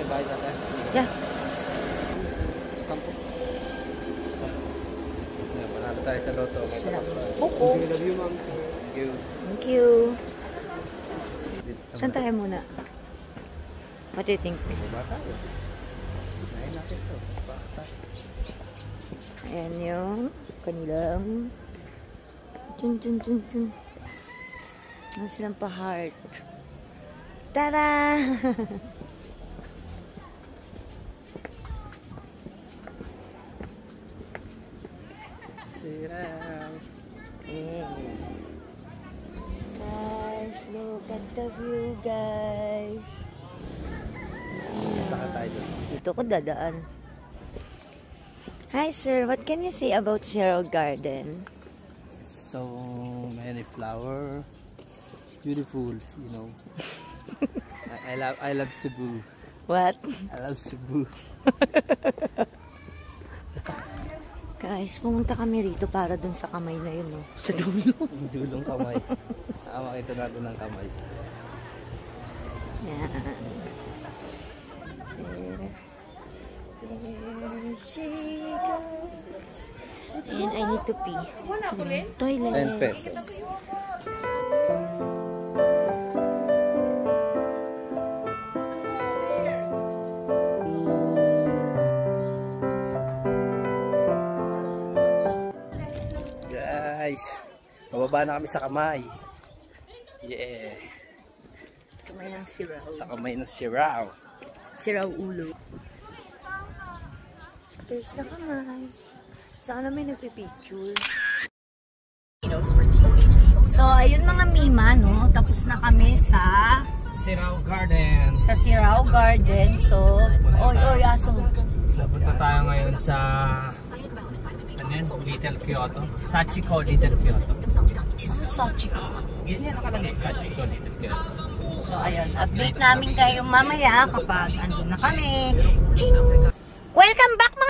Yeah. Panalo tayo sa loto. Opo. Thank you. Saan tayo muna? What do you think? Ayan yung kanilang Chun. Ano silang pa-heart. Tada! Siraw. Guys, look at the view, guys. Saka tayo doon. Dito ko dadaan. Hi, sir. What can you say about Cerro Garden? So many flower. Beautiful, you know. I love Cebu. What? I love Cebu. Guys, pumunta kami rito para dun sa kamay na yun, no? Sa dulo. Yung dulong kamay. Makita natin ng kamay. Yan. There she goes. And I need to pee. Toilet. 10 pesos. Guys, bababa na kami sa kamay. Yeah. Kamay ng siraw. Sa kamay ng siraw. Siraw ulo. There's na kamay. Saan namin nagpipicture? So, ayun mga mima, no? Tapos na kami sa Siraw Garden. sa Siraw Garden. So, aso. Napunta tayo ngayon sa Little Kyoto. Sachiko Little Kyoto. Sachiko. Ganyan nakalagay, Sachiko Little Kyoto. So, ayun. Update namin kayo mamaya kapag andun na kami. Ching! Welcome back mga